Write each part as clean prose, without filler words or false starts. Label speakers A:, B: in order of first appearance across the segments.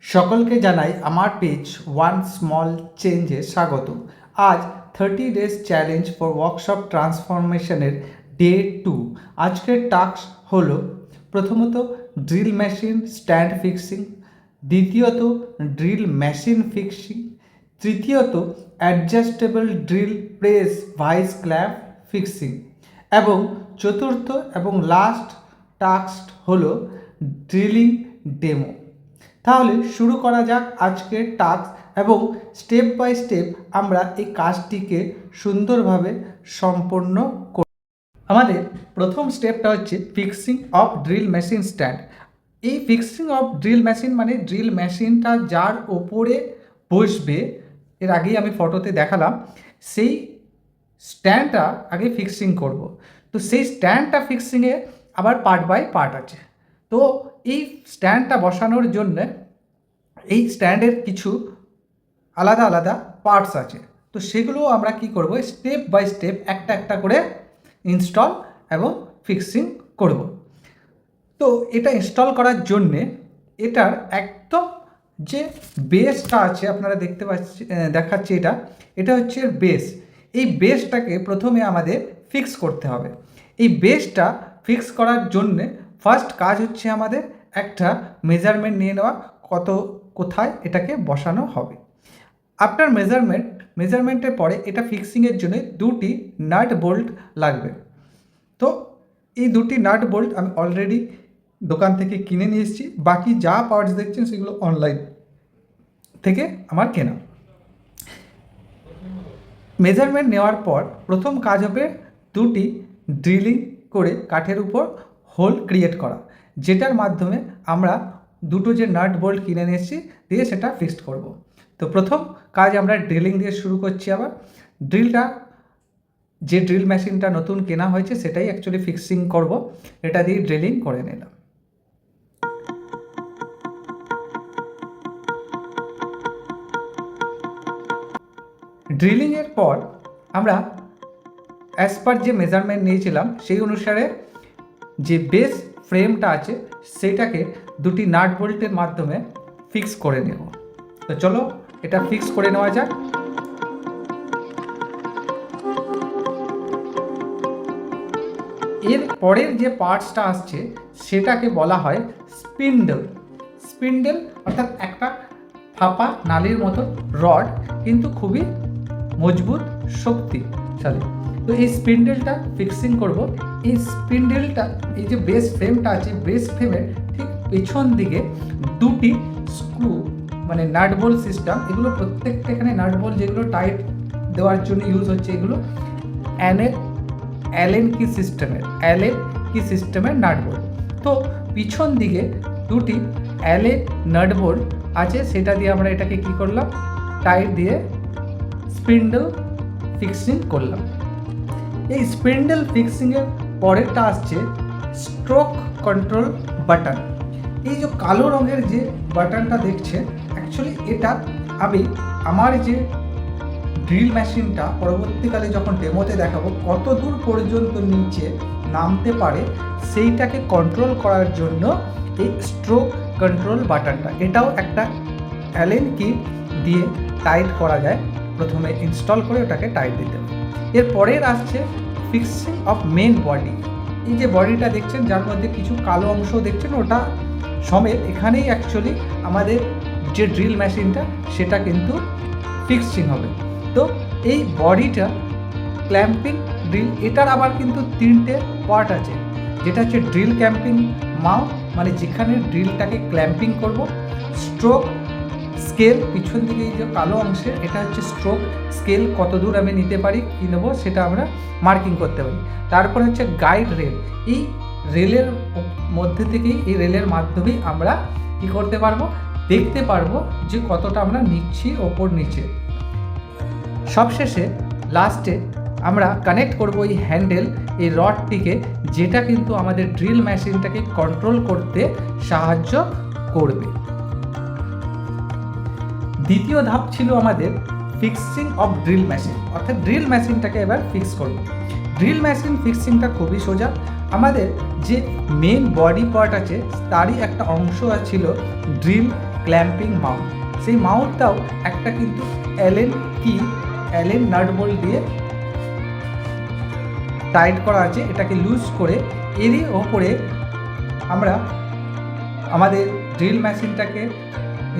A: সকলকে জানাই আমার পেজ ওয়ান স্মল চেঞ্জে স্বাগত। আজ 30 ডেজ চ্যালেঞ্জ ফর ওয়ার্কশপ ট্রান্সফরমেশনের ডে 2। আজকের টাস্ক হলো প্রথমত ড্রিল মেশিন স্ট্যান্ড ফিক্সিং, দ্বিতীয়ত ড্রিল মেশিন ফিক্সিং, তৃতীয়ত adjustable drill press vice clamp fixing এবং চতুর্থ এবং লাস্ট টাস্ক হলো ড্রিলিং ডেমো। তাহলে শুরু করা যাক আজকের টাস্ক এবং স্টেপ বাই স্টেপ আমরা এই কাজটিকে সুন্দরভাবে সম্পন্ন করব। আমাদের প্রথম স্টেপটা হচ্ছে fixing of drill machine stand. এই ফিক্সিং অফ ড্রিল মেশিন মানে ড্রিল মেশিনটা যার ওপরে বসবে, এর আগেই আমি ফটোতে দেখালাম, সেই স্ট্যান্ডটা আগে ফিক্সিং করব। তো সেই স্ট্যান্ডটা ফিক্সিংয়ে আবার পার্ট বাই পার্ট আছে। তো এই স্ট্যান্ডটা বসানোর জন্য এই স্ট্যান্ডের কিছু আলাদা আলাদা পার্টস আছে। তো সেগুলো আমরা কি করব, স্টেপ বাই স্টেপ একটা একটা করে ইনস্টল এবং ফিক্সিং করব। তো এটা ইনস্টল করার জন্যে এটার একদম যে বেসটা আছে আপনারা দেখতে দেখাচ্ছি, এটা হচ্ছে বেস। এই বেসটাকে প্রথমে আমাদের ফিক্স করতে হবে। এই বেসটা ফিক্স করার জন্যে ফার্স্ট কাজ হচ্ছে আমাদের একটা মেজারমেন্ট নিয়ে নেওয়া, কোথায় এটাকে বসানো হবে। আফটার মেজারমেন্টের পরে এটা ফিক্সিংয়ের জন্য দুটি নাট বোল্ট লাগবে। তো এই দুটি নাট বোল্ট আমি অলরেডি দোকান থেকে কিনে নিয়ে এসেছি, বাকি যা পার্টস দেখছেন সেগুলো অনলাইন থেকে আমার কেনা। মেজারমেন্ট নেওয়ার পর প্রথম কাজ হবে দুটি ড্রিলিং করে কাঠের উপর হোল ক্রিয়েট করা, যেটার মাধ্যমে আমরা দুটো যে নাট বোল্ট কিনে নিয়েছি দিয়ে সেটা ফিক্সড করব। তো প্রথম কাজ আমরা ড্রিলিং দিয়ে শুরু করছি। আবার ড্রিলটা, যে ড্রিল মেশিনটা নতুন কেনা হয়েছে সেটাই অ্যাকচুয়ালি ফিক্সিং করব। এটা দিয়ে ড্রিলিং করে নিলাম। ড্রিলিংয়ের পর আমরা অ্যাজ পার যে মেজারমেন্ট নিয়েছিলাম সেই অনুসারে যে বেস ফ্রেমটা আছে সেটাকে দুটি নাট বোল্টের মাধ্যমে ফিক্স করে নেব। তো চলো এটা ফিক্স করে নেওয়া যাক। এর পরের যে পার্টসটা আসছে সেটাকে বলা হয় স্পিন্ডেল। স্পিন্ডেল অর্থাৎ একটা ফাঁপা নালির মতো রড, কিন্তু খুবই মজবুত শক্তিশালী। তো এই স্পিন্ডেলটা ফিক্সিং করব। এই স্পিন্ডেলটা, এই যে বেস ফ্রেমটা আছে, বেস ফ্রেমের ঠিক পেছন দিকে দুটি স্ক্রু মানে নাট বোল্ট সিস্টেম, এগুলো প্রত্যেকটা এখানে নাট বোল্ট যেগুলো টাইট দেওয়ার জন্য ইউজ হচ্ছে, এগুলো অ্যালেন কি সিস্টেমের নাট বোল্ট। তো পিছন দিকে দুটি অ্যালেন নাট বোল্ট আছে, সেটা দিয়ে আমরা এটাকে কি করলাম, টাইট দিয়ে স্পিন্ডেল ফিক্সিং করলাম। এই স্পিন্ডেল ফিক্সিংয়ের পরেরটা আসছে স্ট্রোক কন্ট্রোল বাটন। এই যে কালো রঙের যে বাটনটা দেখছেন, অ্যাকচুয়ালি এটা আমি আমার যে ড্রিল মেশিনটা পরবর্তীকালে যখন ডেমোতে দেখাবো কত দূর পর্যন্ত নিচে নামতে পারে সেইটাকে কন্ট্রোল করার জন্য এই স্ট্রোক কন্ট্রোল বাটনটা, এটাও একটা অ্যালেন কি দিয়ে টাইট করা যায়। প্রথমে ইনস্টল করে ওটাকে টাইট দিতে হবে। এরপরের আসছে ফিক্সিং অফ মেন বডি। এই যে বডিটা দেখছেন যার মধ্যে কিছু কালো অংশ দেখছেন, ওটা সমেত এখানেই অ্যাকচুয়ালি আমাদের যে ড্রিল মেশিনটা সেটা কিন্তু ফিক্সিং হবে। তো এই বডিটা ক্ল্যাম্পিং ড্রিল, এটার আবার কিন্তু তিনটে পার্ট আছে, যেটা হচ্ছে ড্রিল ক্ল্যাম্পিং মাউন্ট মানে যেখানে ড্রিলটাকে ক্ল্যাম্পিং করব, স্ট্রোক স্কেল পিছন দিকে এই যে কালো অংশে, এটা হচ্ছে স্ট্রোক স্কেল, কত দূর আমি নিতে পারি কি নেবো সেটা আমরা মার্কিং করতে পারি। তারপরে হচ্ছে গাইড রেল, এই রেলের মধ্যে থেকেই, এই রেলের মাধ্যমেই আমরা কি করতে পারবো, দেখতে পারবো যে কতটা আমরা নিচ্ছি ওপর নিচে। সবশেষে লাস্টে আমরা কানেক্ট করব এই হ্যান্ডেল, এই রডটিকে, যেটা কিন্তু আমাদের ড্রিল মেশিনটাকে কন্ট্রোল করতে সাহায্য করবে। দ্বিতীয় ধাপ ছিল আমাদের ফিক্সিং অফ ড্রিল মেশিন, অর্থাৎ ড্রিল মেশিনটাকে এবার ফিক্স করব। ড্রিল মেশিন ফিক্সিংটা খুবই সোজা। আমাদের যে মেন বডি পার্ট আছে তারই একটা অংশ ছিল ড্রিল ক্ল্যাম্পিং মাউন্ট। সেই মাউন্টটাও একটা কিন্তু অ্যালেন নাট বোল্ট দিয়ে টাইট করা আছে। এটাকে লুজ করে এরই ওপরে আমরা আমাদের ড্রিল মেশিনটাকে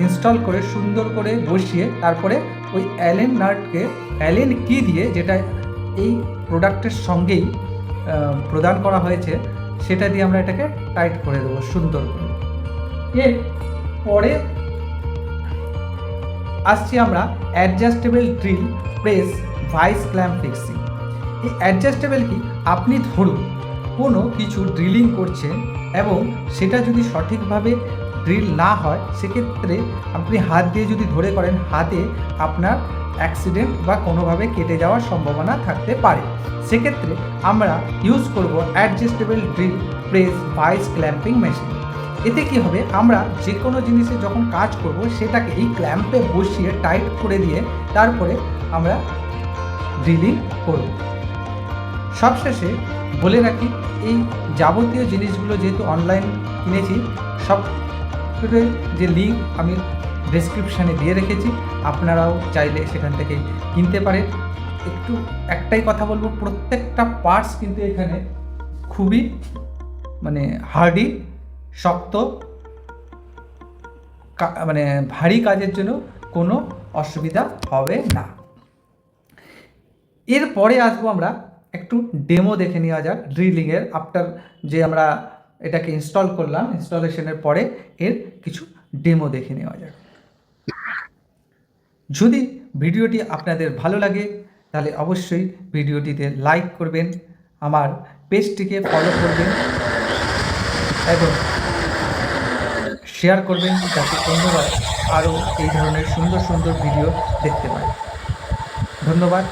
A: ইনস্টল করে সুন্দর করে বসিয়ে তারপরে ওই অ্যালেন কি দিয়ে, যেটা এই প্রোডাক্টের সঙ্গেই প্রদান করা হয়েছে, সেটা দিয়ে আমরা এটাকে টাইট করে দেবো সুন্দর করে। এর পরে আসছি আমরা adjustable drill press vice clamp fixing. এই অ্যাডজাস্টেবল কি, আপনি ধরুন কোনো কিছু ড্রিলিং করছেন এবং সেটা যদি সঠিকভাবে ড্রিল না হয়, সেক্ষেত্রে আপনি হাত দিয়ে যদি ধরে করেন, হাতে আপনার অ্যাক্সিডেন্ট বা কোনোভাবে কেটে যাওয়ার সম্ভাবনা থাকতে পারে। সেক্ষেত্রে আমরা ইউজ করব adjustable drill press vice clamping machine. এতে কি হবে, আমরা যে কোনো জিনিসে যখন কাজ করব সেটাকে এই ক্ল্যাম্পে বসিয়ে টাইট করে দিয়ে তারপরে আমরা ড্রিলিং করব। সবশেষে বলে রাখি, এই যাবতীয় জিনিসগুলো যেহেতু অনলাইন কিনেছি, সব যে লিঙ্ক আমি ডেসক্রিপশানে দিয়ে রেখেছি, আপনারাও চাইলে সেখান থেকে কিনতে পারেন। একটাই কথা বলবো, প্রত্যেকটা পার্টস কিন্তু এখানে খুবই হার্ডি, শক্ত, ভারী কাজের জন্য কোনো অসুবিধা হবে না। এরপরে আসবো আমরা একটু ডেমো দেখে নেওয়া যাক ড্রিলিংয়ের। আফটার যে আমরা এটাকে ইনস্টল করলাম, ইনস্টলেশনের পরে এর কিছু ডেমো দেখে নেওয়া যাক। যদি ভিডিওটি আপনাদের ভালো লাগে তাহলে অবশ্যই ভিডিওটিতে লাইক করবেন, আমার পেজটিকে ফলো করবেন এবং শেয়ার করবেন, যাতে অন্যরা আরও এই ধরনের সুন্দর সুন্দর ভিডিও দেখতে পায়। ধন্যবাদ।